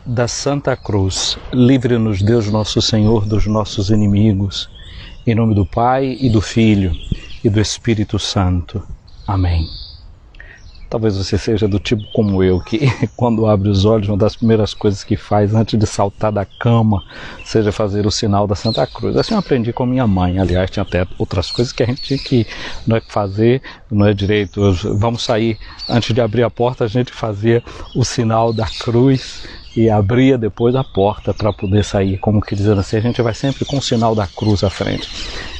da Santa Cruz, livre-nos Deus nosso Senhor dos nossos inimigos, em nome do Pai e do Filho e do Espírito Santo. Amém. Talvez você seja do tipo como eu, que quando abre os olhos, uma das primeiras coisas que faz antes de saltar da cama, seja fazer o sinal da Santa Cruz. Assim eu aprendi com minha mãe. Aliás, tinha até outras coisas que a gente tinha que fazer, não é direito. Vamos sair, antes de abrir a porta, a gente fazia o sinal da cruz e abria depois a porta para poder sair, como que dizendo assim, a gente vai sempre com o sinal da cruz à frente.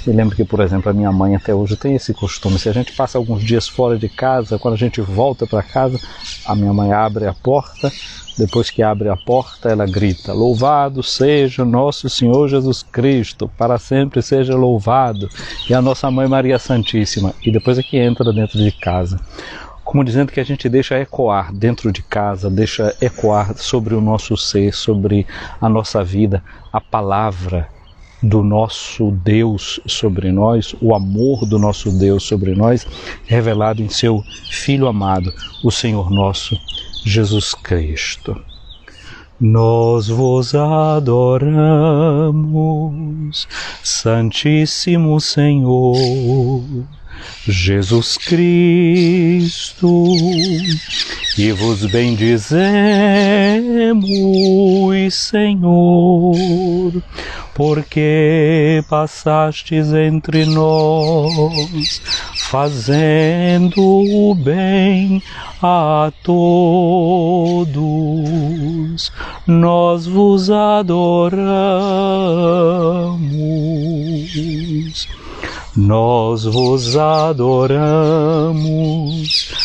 Eu lembro que, por exemplo, a minha mãe até hoje tem esse costume, se a gente passa alguns dias fora de casa, quando a gente volta para casa, a minha mãe abre a porta, depois que abre a porta ela grita: louvado seja o nosso Senhor Jesus Cristo, para sempre seja louvado, e a nossa mãe Maria Santíssima, e depois é que entra dentro de casa. Como dizendo que a gente deixa ecoar dentro de casa, deixa ecoar sobre o nosso ser, sobre a nossa vida, a palavra do nosso Deus sobre nós, o amor do nosso Deus sobre nós, revelado em seu Filho amado, o Senhor nosso Jesus Cristo. Nós vos adoramos, Santíssimo Senhor, Jesus Cristo, e vos bendizemos, Senhor, porque passastes entre nós, fazendo o bem a todos. Nós vos adoramos. Nós vos adoramos,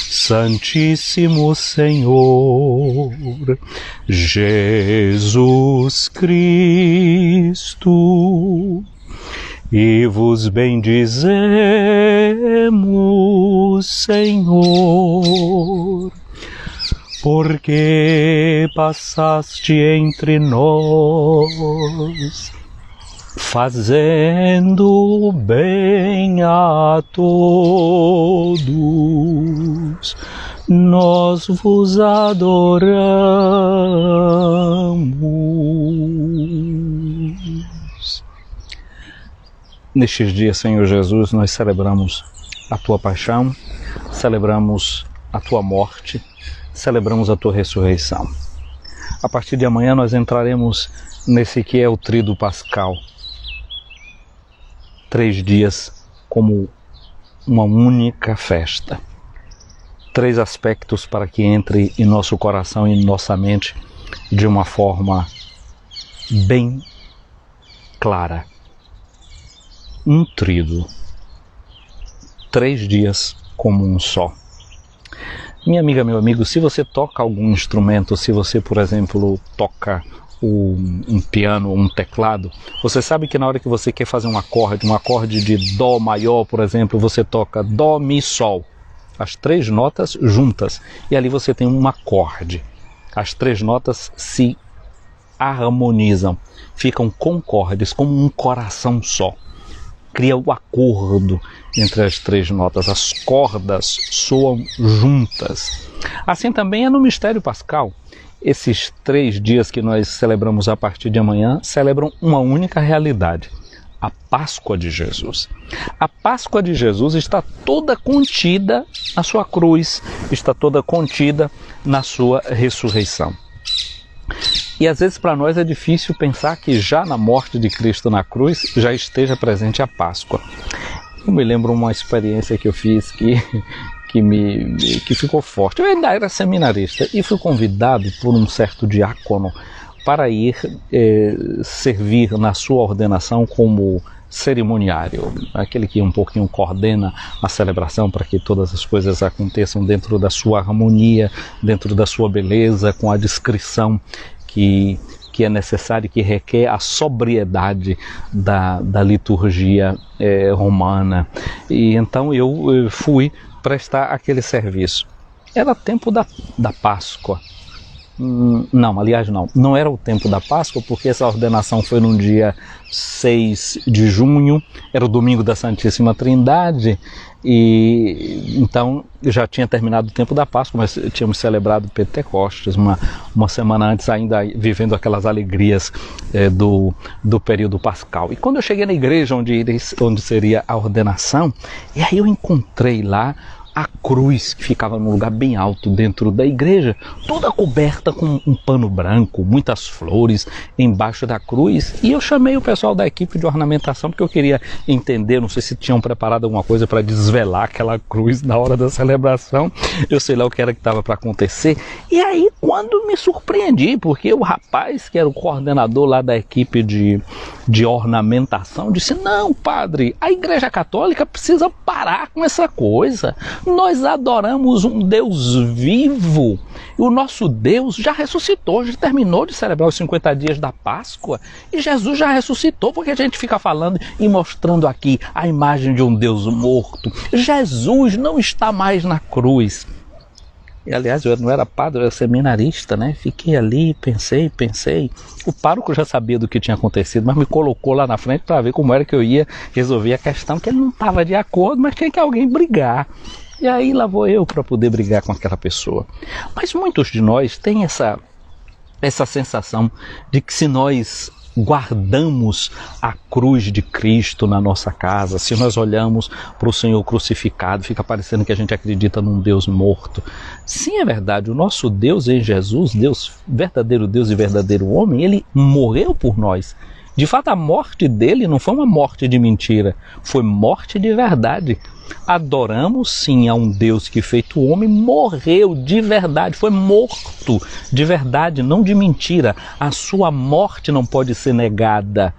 Santíssimo Senhor, Jesus Cristo, e vos bendizemos, Senhor, porque passaste entre nós, fazendo bem a todos. Nós vos adoramos. Nestes dias, Senhor Jesus, nós celebramos a Tua paixão, celebramos a Tua morte, celebramos a Tua ressurreição. A partir de amanhã nós entraremos nesse que é o Tríduo Pascal. 3 dias como uma única festa. 3 aspectos para que entre em nosso coração e em nossa mente de uma forma bem clara. Um tríduo. 3 dias como um só. Minha amiga, meu amigo, se você toca algum instrumento, se você, por exemplo, toca um piano ou um teclado, você sabe que na hora que você quer fazer um acorde de dó maior, por exemplo, você toca dó, mi, sol, as 3 notas juntas, e ali você tem um acorde. As 3 notas se harmonizam, ficam concordes, como um coração só. Cria o acordo entre as 3 notas, as cordas soam juntas. Assim também é no mistério pascal. Esses 3 dias que nós celebramos a partir de amanhã celebram uma única realidade: a Páscoa de Jesus. A Páscoa de Jesus está toda contida na sua cruz, está toda contida na sua ressurreição. E às vezes para nós é difícil pensar que já na morte de Cristo na cruz já esteja presente a Páscoa. Eu me lembro uma experiência que eu fiz que ficou forte. Eu ainda era seminarista e fui convidado por um certo diácono para ir servir na sua ordenação como cerimoniário, aquele que um pouquinho coordena a celebração para que todas as coisas aconteçam dentro da sua harmonia, dentro da sua beleza, com a discrição que é necessária e que requer a sobriedade da liturgia romana. E então eu fui prestar aquele serviço. Era tempo da Páscoa. Não, aliás não era o tempo da Páscoa, porque essa ordenação foi no dia 6 de junho, era o domingo da Santíssima Trindade, e então já tinha terminado o tempo da Páscoa, mas tínhamos celebrado Pentecostes, uma semana antes, ainda vivendo aquelas alegrias do período pascal. E quando eu cheguei na igreja onde seria a ordenação, e aí eu encontrei lá a cruz que ficava num lugar bem alto dentro da igreja, toda coberta com um pano branco, muitas flores embaixo da cruz. E eu chamei o pessoal da equipe de ornamentação porque eu queria entender, não sei se tinham preparado alguma coisa para desvelar aquela cruz na hora da celebração, eu sei lá o que era que estava para acontecer. E aí quando me surpreendi, porque o rapaz que era o coordenador lá da equipe de ornamentação disse: não, padre, a Igreja Católica precisa parar com essa coisa. Nós adoramos um Deus vivo, e o nosso Deus já ressuscitou, já terminou de celebrar os 50 dias da Páscoa, e Jesus já ressuscitou, porque a gente fica falando e mostrando aqui a imagem de um Deus morto. Jesus não está mais na cruz. E, aliás, eu não era padre, eu era seminarista, né? Fiquei ali, pensei. O pároco já sabia do que tinha acontecido, mas me colocou lá na frente para ver como era que eu ia resolver a questão, que ele não estava de acordo, mas tinha que alguém brigar. E aí lá vou eu para poder brigar com aquela pessoa. Mas muitos de nós têm essa sensação de que se nós guardamos a cruz de Cristo na nossa casa, se nós olhamos para o Senhor crucificado, fica parecendo que a gente acredita num Deus morto. Sim, é verdade, o nosso Deus em Jesus, verdadeiro Deus e verdadeiro homem, ele morreu por nós. De fato, a morte dele não foi uma morte de mentira, foi morte de verdade. Adoramos sim a um Deus que, feito homem, morreu de verdade, foi morto de verdade, não de mentira. A sua morte não pode ser negada.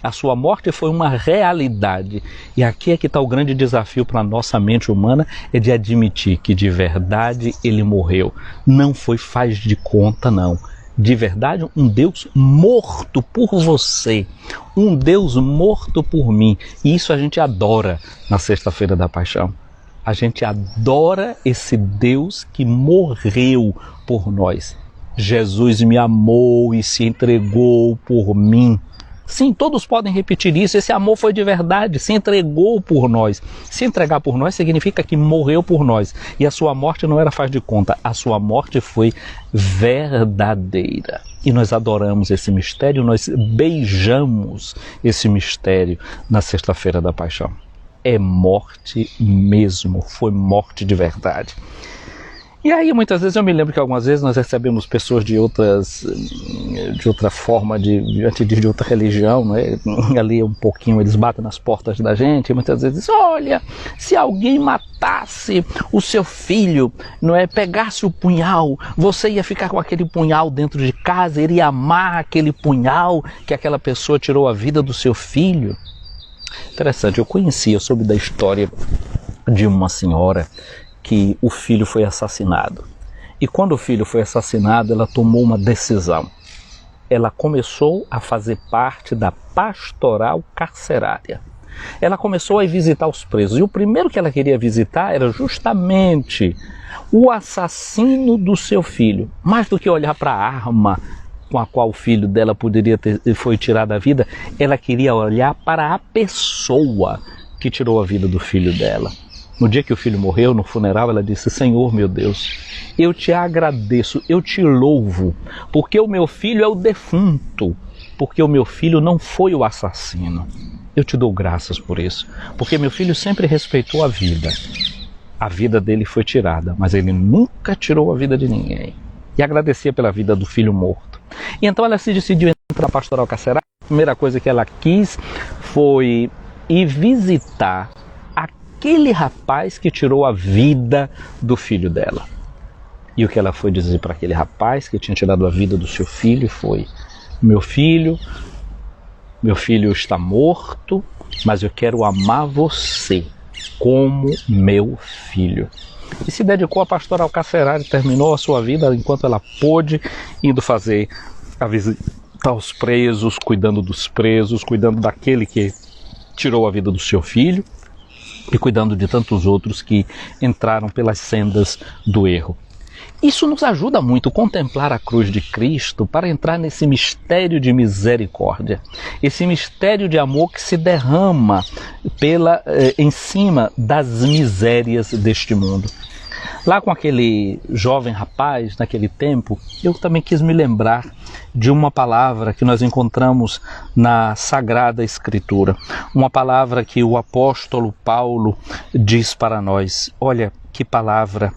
A sua morte foi uma realidade. E aqui é que está o grande desafio para a nossa mente humana, é de admitir que de verdade ele morreu. Não foi faz de conta, não. De verdade, um Deus morto por você, um Deus morto por mim. E isso a gente adora na Sexta-feira da Paixão. A gente adora esse Deus que morreu por nós. Jesus me amou e se entregou por mim. Sim, todos podem repetir isso, esse amor foi de verdade, se entregou por nós. Se entregar por nós significa que morreu por nós. E a sua morte não era faz de conta, a sua morte foi verdadeira. E nós adoramos esse mistério, nós beijamos esse mistério na Sexta-feira da Paixão. É morte mesmo, foi morte de verdade. E aí muitas vezes eu me lembro que algumas vezes nós recebemos pessoas de outra forma, de outra religião, né? Ali um pouquinho eles batem nas portas da gente e muitas vezes dizem: olha, se alguém matasse o seu filho, não é, pegasse o punhal, você ia ficar com aquele punhal dentro de casa, iria amar aquele punhal que aquela pessoa tirou a vida do seu filho. Interessante, eu soube da história de uma senhora que o filho foi assassinado. E quando o filho foi assassinado, ela tomou uma decisão. Ela começou a fazer parte da pastoral carcerária. Ela começou a visitar os presos. E o primeiro que ela queria visitar era justamente o assassino do seu filho. Mais do que olhar para a arma com a qual o filho dela foi tirado da vida, ela queria olhar para a pessoa que tirou a vida do filho dela. No dia que o filho morreu, no funeral, ela disse: Senhor, meu Deus, eu te agradeço, eu te louvo, porque o meu filho é o defunto, porque o meu filho não foi o assassino. Eu te dou graças por isso, porque meu filho sempre respeitou a vida. A vida dele foi tirada, mas ele nunca tirou a vida de ninguém. E agradecia pela vida do filho morto. E então ela se decidiu entrar na pastoral carcerária. A primeira coisa que ela quis foi ir visitar aquele rapaz que tirou a vida do filho dela. E o que ela foi dizer para aquele rapaz que tinha tirado a vida do seu filho foi: meu filho está morto, mas eu quero amar você como meu filho. E se dedicou à pastoral carcerária, terminou a sua vida enquanto ela pôde, indo fazer a visita aos presos, cuidando dos presos, cuidando daquele que tirou a vida do seu filho, e cuidando de tantos outros que entraram pelas sendas do erro. Isso nos ajuda muito a contemplar a cruz de Cristo para entrar nesse mistério de misericórdia, esse mistério de amor que se derrama em cima das misérias deste mundo. Lá com aquele jovem rapaz, naquele tempo, eu também quis me lembrar de uma palavra que nós encontramos na Sagrada Escritura. Uma palavra que o apóstolo Paulo diz para nós. Olha, que palavra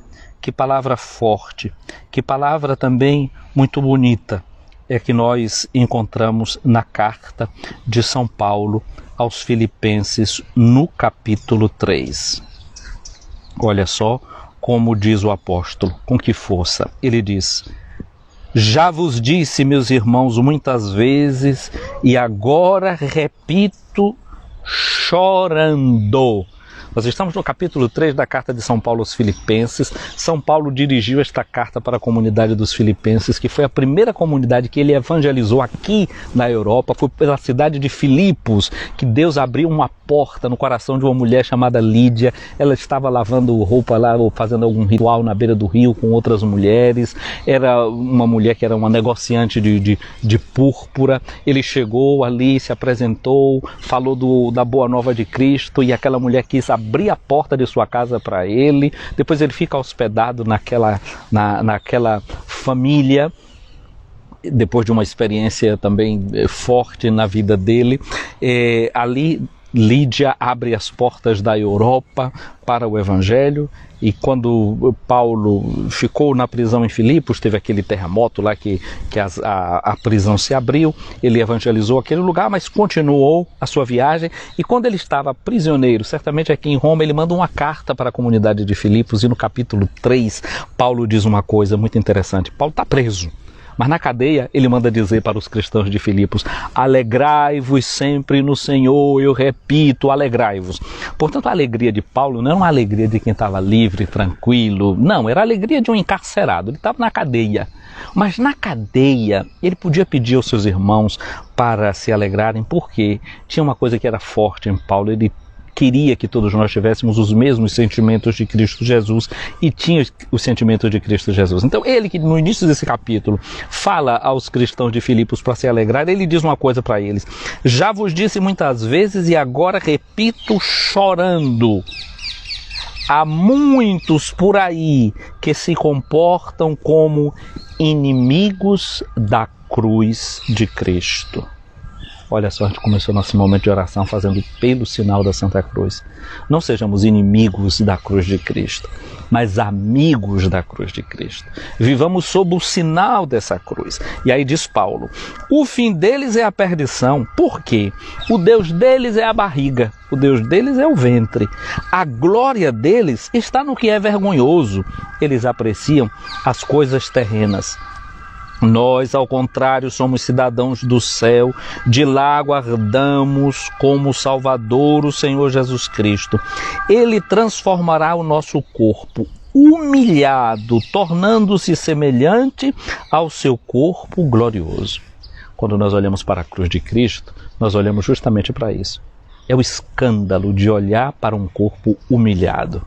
forte, que palavra também muito bonita é que nós encontramos na carta de São Paulo aos Filipenses, no capítulo 3. Olha só como diz o apóstolo, com que força. Ele diz: já vos disse, meus irmãos, muitas vezes, e agora repito chorando. Nós estamos no capítulo 3 da carta de São Paulo aos Filipenses. São Paulo dirigiu esta carta para a comunidade dos Filipenses, que foi a primeira comunidade que ele evangelizou aqui na Europa. Foi pela cidade de Filipos que Deus abriu uma porta no coração de uma mulher chamada Lídia. Ela estava lavando roupa lá, ou fazendo algum ritual na beira do rio com outras mulheres. Era uma mulher que era uma negociante de púrpura. Ele chegou ali, se apresentou, falou da boa nova de Cristo, e aquela mulher quis abrir a porta de sua casa para ele. Depois ele fica hospedado naquela família, depois de uma experiência também forte na vida dele. Ali Lídia abre as portas da Europa para o Evangelho, e quando Paulo ficou na prisão em Filipos, teve aquele terremoto lá que a prisão se abriu, ele evangelizou aquele lugar, mas continuou a sua viagem, e quando ele estava prisioneiro, certamente aqui em Roma, ele manda uma carta para a comunidade de Filipos, e no capítulo 3, Paulo diz uma coisa muito interessante. Paulo está preso, mas na cadeia ele manda dizer para os cristãos de Filipos: alegrai-vos sempre no Senhor, eu repito, alegrai-vos. Portanto, a alegria de Paulo não era uma alegria de quem estava livre, tranquilo, não, era a alegria de um encarcerado. Ele estava na cadeia, mas na cadeia ele podia pedir aos seus irmãos para se alegrarem, porque tinha uma coisa que era forte em Paulo. Ele queria que todos nós tivéssemos os mesmos sentimentos de Cristo Jesus, e tinha os sentimentos de Cristo Jesus. Então ele, que no início desse capítulo fala aos cristãos de Filipos para se alegrar, ele diz uma coisa para eles: já vos disse muitas vezes e agora repito chorando. Há muitos por aí que se comportam como inimigos da cruz de Cristo. Olha só, a gente começou nosso momento de oração fazendo pelo sinal da Santa Cruz. Não sejamos inimigos da cruz de Cristo, mas amigos da cruz de Cristo. Vivamos sob o sinal dessa cruz. E aí diz Paulo: o fim deles é a perdição. Por quê? O Deus deles é a barriga, o Deus deles é o ventre. A glória deles está no que é vergonhoso. Eles apreciam as coisas terrenas. Nós, ao contrário, somos cidadãos do céu, de lá aguardamos como Salvador o Senhor Jesus Cristo. Ele transformará o nosso corpo humilhado, tornando-se semelhante ao seu corpo glorioso. Quando nós olhamos para a cruz de Cristo, nós olhamos justamente para isso. É o escândalo de olhar para um corpo humilhado.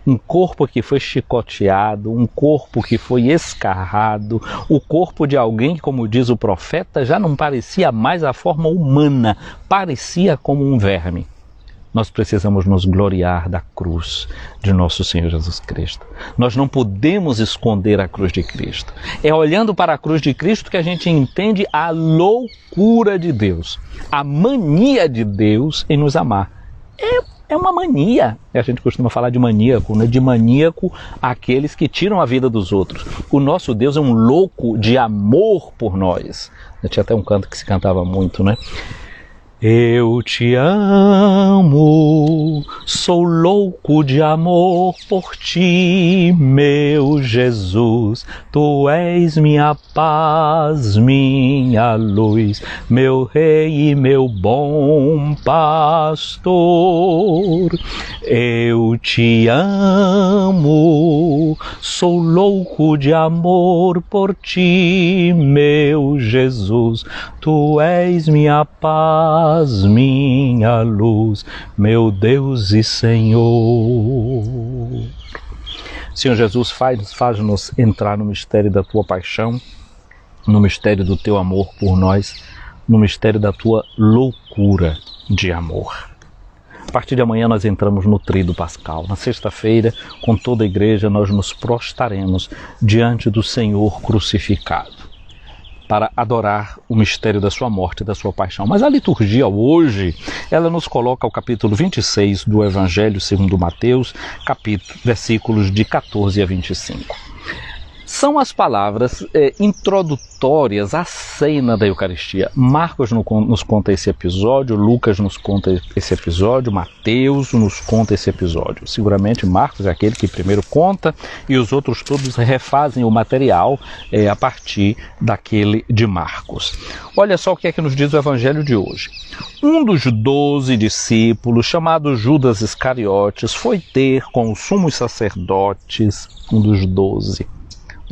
Um corpo que foi chicoteado, um corpo que foi escarrado, o corpo de alguém que, como diz o profeta, já não parecia mais a forma humana, parecia como um verme. Nós precisamos nos gloriar da cruz de nosso Senhor Jesus Cristo. Nós não podemos esconder a cruz de Cristo. É olhando para a cruz de Cristo que a gente entende a loucura de Deus, a mania de Deus em nos amar. É uma mania. A gente costuma falar de maníaco, né? De maníaco aqueles que tiram a vida dos outros. O nosso Deus é um louco de amor por nós. Tinha até um canto que se cantava muito, né? Eu te amo, sou louco de amor por ti, meu Jesus. Tu és minha paz, minha luz, meu rei e meu bom pastor. Eu te amo, sou louco de amor por ti, meu Jesus. Tu és minha paz, minha luz, meu Deus e Senhor. Senhor Jesus, faz-nos entrar no mistério da tua paixão, no mistério do teu amor por nós, no mistério da tua loucura de amor. A partir de amanhã nós entramos no Tríduo Pascal. Na sexta-feira, com toda a igreja, nós nos prostraremos diante do Senhor crucificado para adorar o mistério da sua morte e da sua paixão. Mas a liturgia hoje, ela nos coloca ao capítulo 26 do Evangelho segundo Mateus, versículos de 14 a 25. São as palavras introdutórias à cena da Eucaristia. Marcos nos conta esse episódio, Lucas nos conta esse episódio, Mateus nos conta esse episódio. Seguramente Marcos é aquele que primeiro conta e os outros todos refazem o material a partir daquele de Marcos. Olha só o que é que nos diz o Evangelho de hoje. Um dos 12 discípulos, chamado Judas Iscariotes, foi ter com os sumos sacerdotes, um dos 12.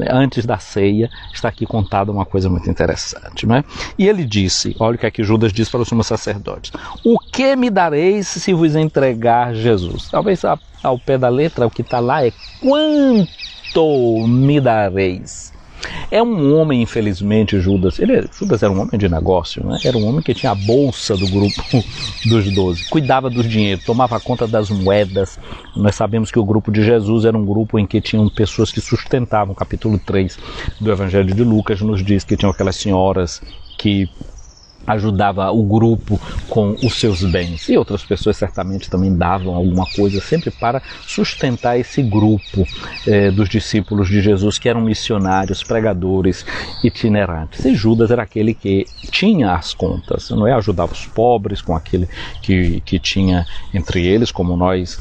Antes da ceia, está aqui contada uma coisa muito interessante, não é? E ele disse, olha o que é que Judas disse para os sumos sacerdotes: o que me dareis se vos entregar Jesus? Talvez ao pé da letra, o que está lá é quanto me dareis? É um homem, infelizmente, Judas era um homem de negócio, né? Era um homem que tinha a bolsa do grupo dos 12, cuidava do dinheiro, tomava conta das moedas. Nós sabemos que o grupo de Jesus era um grupo em que tinham pessoas que sustentavam. Capítulo 3 do Evangelho de Lucas nos diz que tinham aquelas senhoras que ajudava o grupo com os seus bens, e outras pessoas certamente também davam alguma coisa sempre para sustentar esse grupo dos discípulos de Jesus, que eram missionários, pregadores, itinerantes. E Judas era aquele que tinha as contas, não é? Ajudava os pobres com aquele que tinha entre eles, como nós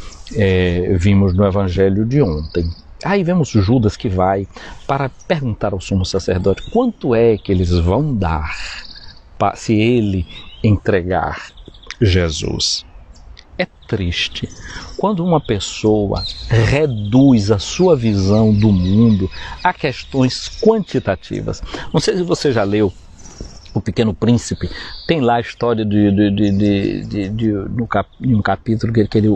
vimos no Evangelho de ontem. Aí vemos Judas que vai para perguntar ao sumo sacerdote quanto é que eles vão dar se ele entregar Jesus. É triste quando uma pessoa reduz a sua visão do mundo a questões quantitativas. Não sei se você já leu O Pequeno Príncipe. Tem lá a história no capítulo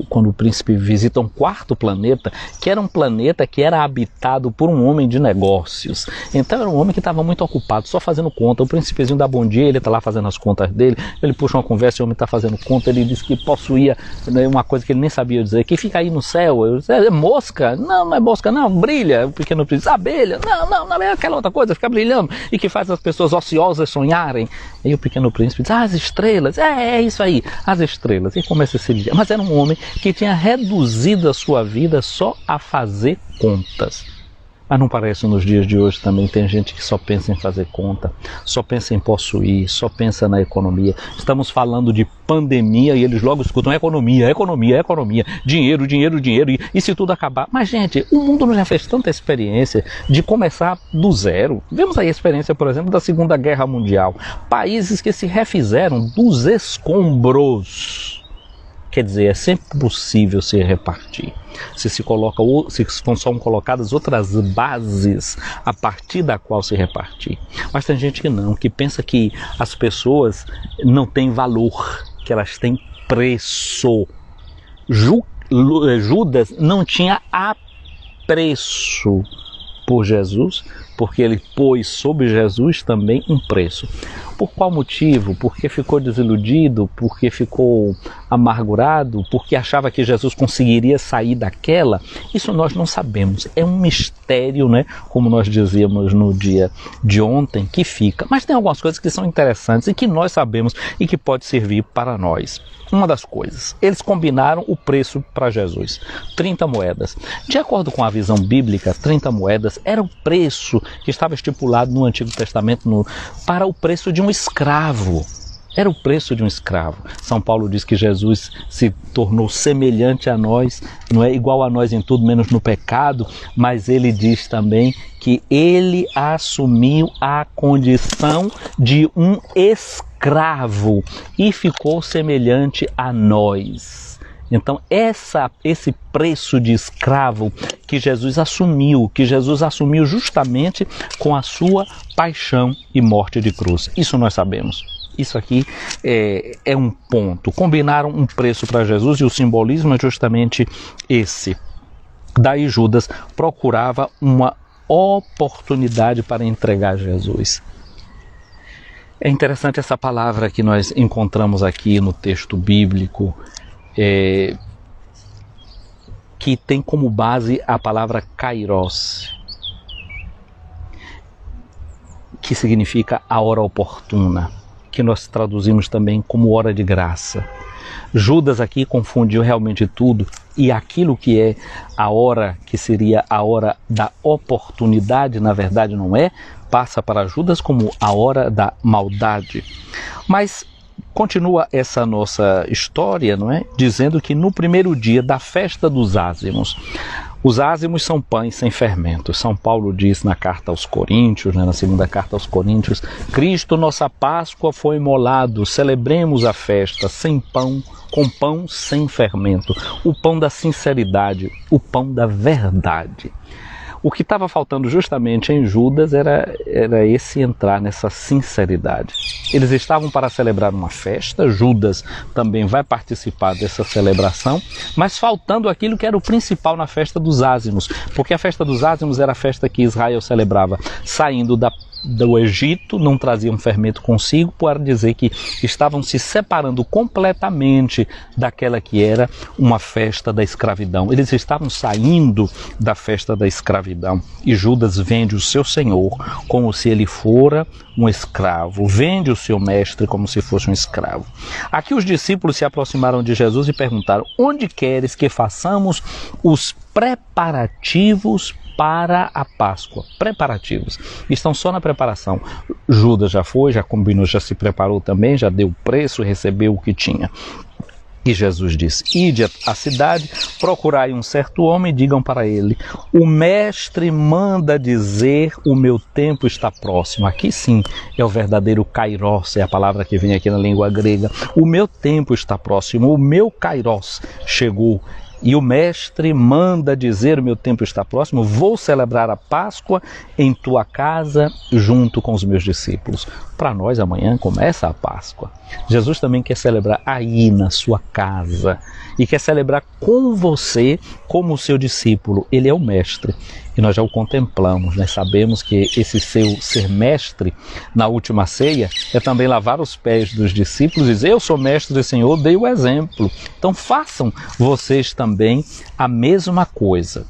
quando o príncipe visita um quarto planeta, que era um planeta que era habitado por um homem de negócios. Então era um homem que estava muito ocupado, só fazendo conta. O príncipezinho dá bom dia, ele está lá fazendo as contas dele, ele puxa uma conversa, o homem está fazendo conta, ele diz que possuía uma coisa que ele nem sabia dizer, que fica aí no céu. Eu disse, é mosca? Não, não é mosca, não, brilha. O pequeno príncipe, abelha? Não é aquela outra coisa, fica brilhando e que faz as pessoas ociosas sonharem. E o pequeno príncipe diz, as estrelas, é isso aí, as estrelas. E começa a se dizer, mas era um homem que tinha reduzido a sua vida só a fazer contas. Mas não parece nos dias de hoje também tem gente que só pensa em fazer conta, só pensa em possuir, só pensa na economia. Estamos falando de pandemia e eles logo escutam economia, dinheiro, e se tudo acabar. Mas gente, o mundo não já fez tanta experiência de começar do zero. Vemos aí a experiência, por exemplo, da Segunda Guerra Mundial. Países que se refizeram dos escombros. Quer dizer, é sempre possível se repartir. Se são colocadas outras bases a partir da qual se repartir. Mas tem gente que não, que pensa que as pessoas não têm valor, que elas têm preço. Judas não tinha apreço por Jesus, porque ele pôs sobre Jesus também um preço. Por qual motivo? Porque ficou desiludido, porque ficou amargurado, porque achava que Jesus conseguiria sair daquela? Isso nós não sabemos. É um mistério, né? Como nós dizíamos no dia de ontem, que fica. Mas tem algumas coisas que são interessantes e que nós sabemos e que pode servir para nós. Uma das coisas, eles combinaram o preço para Jesus, 30 moedas. De acordo com a visão bíblica, 30 moedas era o preço que estava estipulado no Antigo Testamento para o preço de um escravo. Era o preço de um escravo. São Paulo diz que Jesus se tornou semelhante a nós, não é igual a nós em tudo, menos no pecado, mas ele diz também que ele assumiu a condição de um escravo e ficou semelhante a nós. Então esse preço de escravo que Jesus assumiu justamente com a sua paixão e morte de cruz. Isso nós sabemos. Isso aqui é um ponto. Combinaram um preço para Jesus e o simbolismo é justamente esse. Daí Judas procurava uma oportunidade para entregar Jesus. É interessante essa palavra que nós encontramos aqui no texto bíblico, que tem como base a palavra kairos, que significa a hora oportuna, que nós traduzimos também como hora de graça. Judas aqui confundiu realmente tudo, e aquilo que é a hora, que seria a hora da oportunidade, na verdade não é, passa para Judas como a hora da maldade. Mas continua essa nossa história, não é? Dizendo que no primeiro dia da festa dos ázimos, os ázimos são pães sem fermento. São Paulo diz na carta aos Coríntios, na segunda carta aos Coríntios, Cristo, nossa Páscoa, foi imolado, celebremos a festa sem pão, com pão sem fermento, o pão da sinceridade, o pão da verdade. O que estava faltando justamente em Judas era esse entrar nessa sinceridade. Eles estavam para celebrar uma festa, Judas também vai participar dessa celebração, mas faltando aquilo que era o principal na festa dos ázimos, porque a festa dos ázimos era a festa que Israel celebrava saindo do Egito, não traziam fermento consigo, para dizer que estavam se separando completamente daquela que era uma festa da escravidão. Eles estavam saindo da festa da escravidão, e Judas vende o seu senhor como se ele fora um escravo, vende o seu mestre como se fosse um escravo. Aqui os discípulos se aproximaram de Jesus e perguntaram: onde queres que façamos os preparativos para a Páscoa? Preparativos. Estão só na preparação. Judas já foi, já combinou, já se preparou também, já deu o preço, recebeu o que tinha. E Jesus disse: ide à cidade, procurai um certo homem e digam para ele: o mestre manda dizer, o meu tempo está próximo. Aqui sim é o verdadeiro kairos, é a palavra que vem aqui na língua grega. O meu tempo está próximo, o meu kairos chegou. E o mestre manda dizer, o meu tempo está próximo, vou celebrar a Páscoa em tua casa junto com os meus discípulos. Para nós amanhã começa a Páscoa. Jesus também quer celebrar aí na sua casa e quer celebrar com você como seu discípulo. Ele é o mestre e nós já o contemplamos, né? Sabemos que esse seu ser mestre na última ceia é também lavar os pés dos discípulos e dizer: eu sou mestre do Senhor, dei o exemplo. Então façam vocês também a mesma coisa.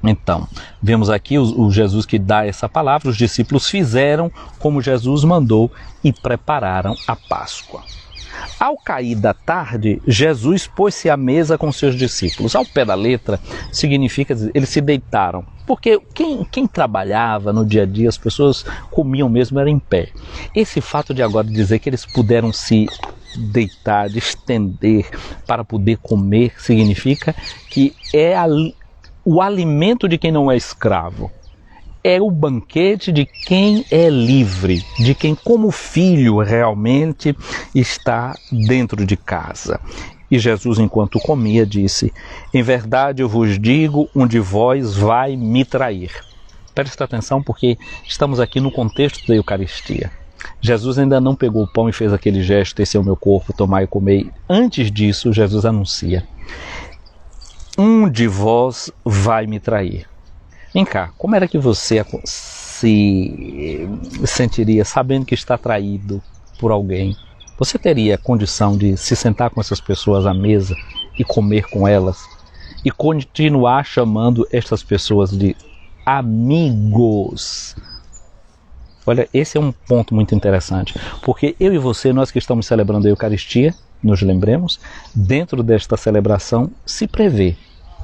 Então, vemos aqui o Jesus que dá essa palavra, os discípulos fizeram como Jesus mandou e prepararam a Páscoa. Ao cair da tarde, Jesus pôs-se à mesa com seus discípulos. Ao pé da letra, significa dizer, eles se deitaram. Porque quem trabalhava no dia a dia, as pessoas comiam mesmo, era em pé. Esse fato de agora dizer que eles puderam se deitar, de estender para poder comer, significa que é o alimento de quem não é escravo. É o banquete de quem é livre, de quem como filho realmente está dentro de casa. E Jesus, enquanto comia, disse: em verdade eu vos digo, um de vós vai me trair. Presta atenção, porque estamos aqui no contexto da Eucaristia. Jesus ainda não pegou o pão e fez aquele gesto: esse é o meu corpo, tomai e comei. Antes disso, Jesus anuncia: um de vós vai me trair. Vem cá, como era que você se sentiria sabendo que está traído por alguém? Você teria condição de se sentar com essas pessoas à mesa e comer com elas? E continuar chamando estas pessoas de amigos? Olha, esse é um ponto muito interessante, porque eu e você, nós que estamos celebrando a Eucaristia, nos lembremos, dentro desta celebração se prevê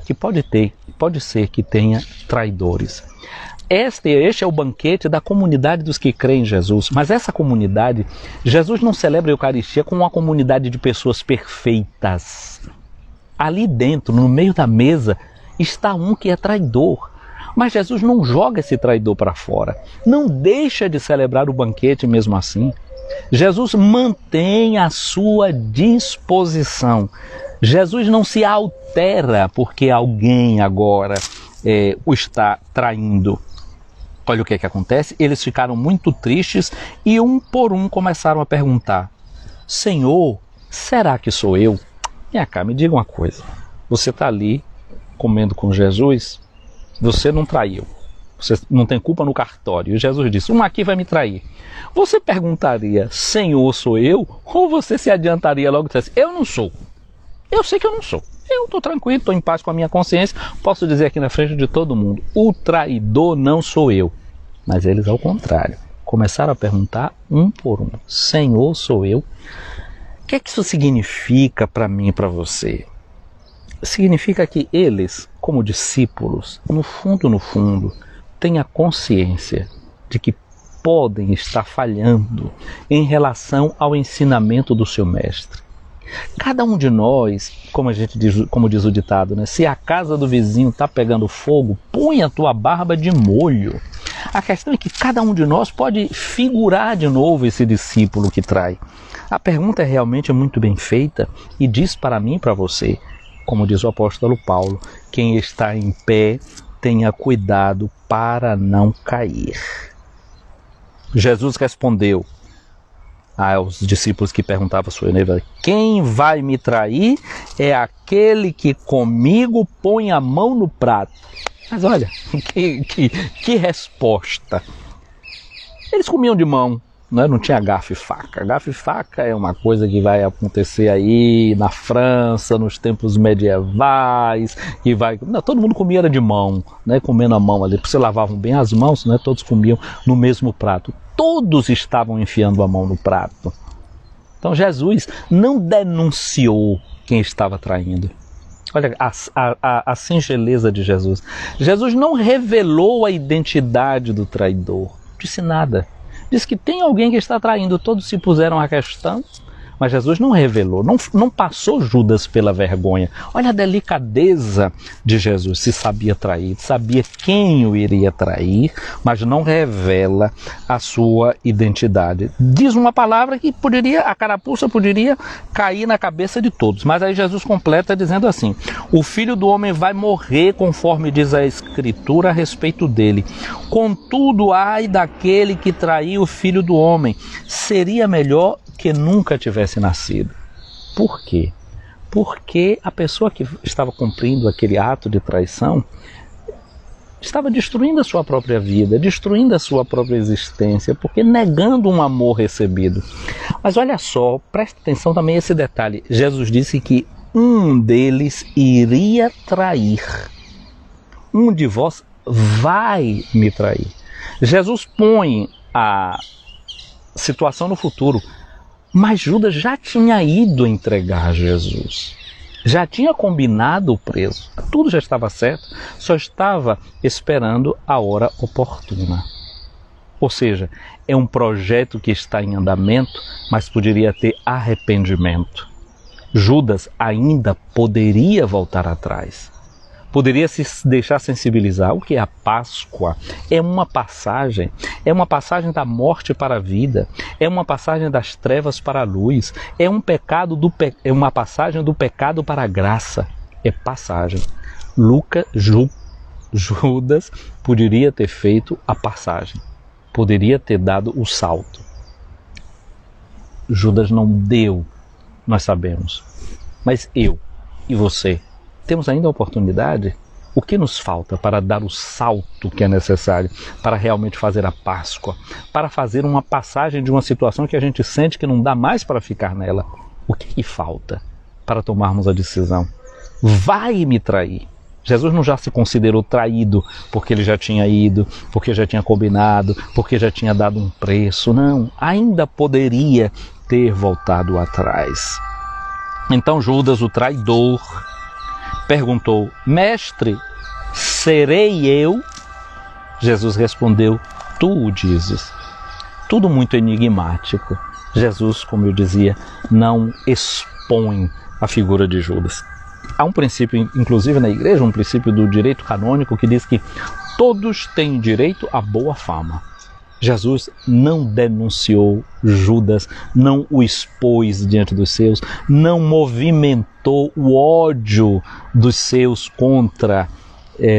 que pode ser que tenha traidores. Este é o banquete da comunidade dos que creem em Jesus, mas essa comunidade, Jesus não celebra a Eucaristia com uma comunidade de pessoas perfeitas. Ali dentro, no meio da mesa, está um que é traidor. Mas Jesus não joga esse traidor para fora, não deixa de celebrar o banquete mesmo assim. Jesus mantém a sua disposição. Jesus não se altera porque alguém agora o está traindo. Olha o que acontece, eles ficaram muito tristes e um por um começaram a perguntar: Senhor, será que sou eu? Vem cá, me diga uma coisa, você está ali comendo com Jesus, você não traiu. Você não tem culpa no cartório. E Jesus disse, um aqui vai me trair. Você perguntaria, Senhor, sou eu? Ou você se adiantaria logo e dissesse, eu não sou. Eu sei que eu não sou. Eu estou tranquilo, estou em paz com a minha consciência. Posso dizer aqui na frente de todo mundo, o traidor não sou eu. Mas eles, ao contrário, começaram a perguntar um por um, Senhor, sou eu? O que é que isso significa para mim e para você? Significa que eles, como discípulos, no fundo, têm a consciência de que podem estar falhando em relação ao ensinamento do seu mestre. Cada um de nós, como diz o ditado, né? Se a casa do vizinho está pegando fogo, põe a tua barba de molho. A questão é que cada um de nós pode figurar de novo esse discípulo que trai. A pergunta é realmente muito bem feita e diz para mim e para você, como diz o apóstolo Paulo, quem está em pé, tenha cuidado para não cair. Jesus respondeu aos discípulos que perguntavam a sua noiva, quem vai me trair é aquele que comigo põe a mão no prato. Mas olha, que resposta. Eles comiam de mão, né? Não tinha garfo e faca. Garfo e faca é uma coisa que vai acontecer aí na França, nos tempos medievais, não, todo mundo comia era de mão, né? Comendo a mão ali, porque se lavavam bem as mãos, né? Todos comiam no mesmo prato. Todos estavam enfiando a mão no prato. Então Jesus não denunciou quem estava traindo. Olha a singeleza de Jesus. Jesus não revelou a identidade do traidor. Disse nada. Disse que tem alguém que está traindo. Todos se puseram a questão, mas Jesus não revelou, não passou Judas pela vergonha. Olha a delicadeza de Jesus. Se sabia trair, sabia quem o iria trair, mas não revela a sua identidade. Diz uma palavra que a carapuça poderia cair na cabeça de todos. Mas aí Jesus completa dizendo assim, o Filho do Homem vai morrer conforme diz a Escritura a respeito dele. Contudo, ai daquele que traiu o Filho do Homem. Seria melhor que nunca tivesse nascido. Por quê? Porque a pessoa que estava cumprindo aquele ato de traição estava destruindo a sua própria vida, destruindo a sua própria existência, porque negando um amor recebido. Mas olha só, presta atenção também a esse detalhe. Jesus disse que um deles iria trair. Um de vós vai me trair. Jesus põe a situação no futuro. Mas Judas já tinha ido entregar Jesus. Já tinha combinado o preço. Tudo já estava certo, só estava esperando a hora oportuna. Ou seja, é um projeto que está em andamento, mas poderia ter arrependimento. Judas ainda poderia voltar atrás. Poderia se deixar sensibilizar. O que é a Páscoa? É uma passagem da morte para a vida, é uma passagem das trevas para a luz, é uma passagem do pecado para a graça, é passagem. Judas poderia ter feito a passagem, poderia ter dado o salto. Judas não deu, nós sabemos, mas eu e você temos ainda a oportunidade. O que nos falta para dar o salto que é necessário para realmente fazer a Páscoa, para fazer uma passagem de uma situação que a gente sente que não dá mais para ficar nela? O que falta para tomarmos a decisão? Vai me trair. Jesus não já se considerou traído porque ele já tinha ido, porque já tinha combinado, porque já tinha dado um preço. Não, ainda poderia ter voltado atrás. Então Judas, o traidor, perguntou, mestre, serei eu? Jesus respondeu, tu o dizes. Tudo muito enigmático. Jesus, como eu dizia, não expõe a figura de Judas. Há um princípio, inclusive na igreja, um princípio do direito canônico que diz que todos têm direito à boa fama. Jesus não denunciou Judas, não o expôs diante dos seus, não movimentou o ódio dos seus contra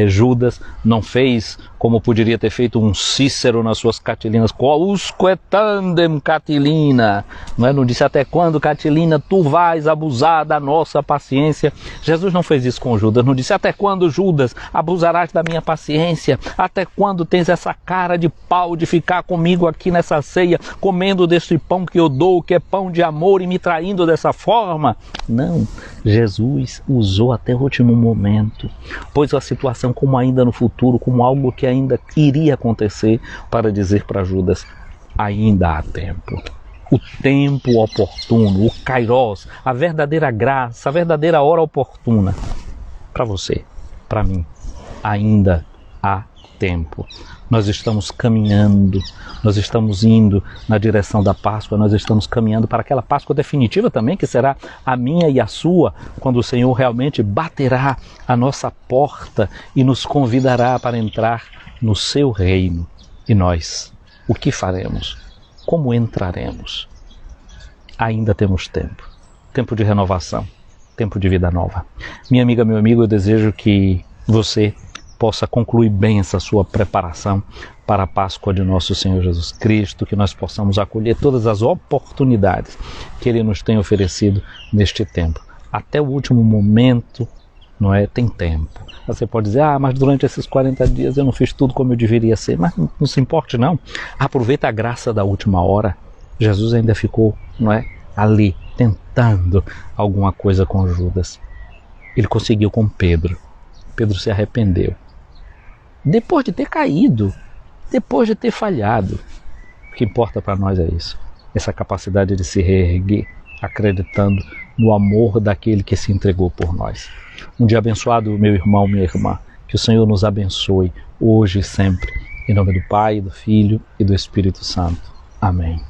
Judas, não fez como poderia ter feito um Cícero nas suas Catilinas, quousque tandem Catilina, não disse até quando, Catilina, tu vais abusar da nossa paciência. Jesus não fez isso com Judas, não disse até quando, Judas, abusarás da minha paciência, até quando tens essa cara de pau de ficar comigo aqui nessa ceia, comendo deste pão que eu dou, que é pão de amor, e me traindo dessa forma. Não, Jesus usou até o último momento, pôs a situação como ainda no futuro, como algo que ainda iria acontecer, para dizer para Judas, ainda há tempo. O tempo oportuno, o kairos, a verdadeira graça, a verdadeira hora oportuna. Para você, para mim, ainda há tempo. Nós estamos caminhando, nós estamos indo na direção da Páscoa, nós estamos caminhando para aquela Páscoa definitiva também, que será a minha e a sua, quando o Senhor realmente baterá a nossa porta e nos convidará para entrar no seu reino. E nós, o que faremos? Como entraremos? Ainda temos tempo, tempo de renovação, tempo de vida nova. Minha amiga, meu amigo, eu desejo que você possa concluir bem essa sua preparação para a Páscoa de nosso Senhor Jesus Cristo, que nós possamos acolher todas as oportunidades que Ele nos tem oferecido neste tempo. Até o último momento, não é? Tem tempo. Você pode dizer, mas durante esses 40 dias eu não fiz tudo como eu deveria ser, mas não se importe não. Aproveita a graça da última hora. Jesus ainda ficou, não é, ali, tentando alguma coisa com Judas. Ele conseguiu com Pedro. Pedro se arrependeu. Depois de ter caído, depois de ter falhado. O que importa para nós é isso. Essa capacidade de se reerguer, acreditando no amor daquele que se entregou por nós. Um dia abençoado, meu irmão, minha irmã. Que o Senhor nos abençoe, hoje e sempre. Em nome do Pai, do Filho e do Espírito Santo. Amém.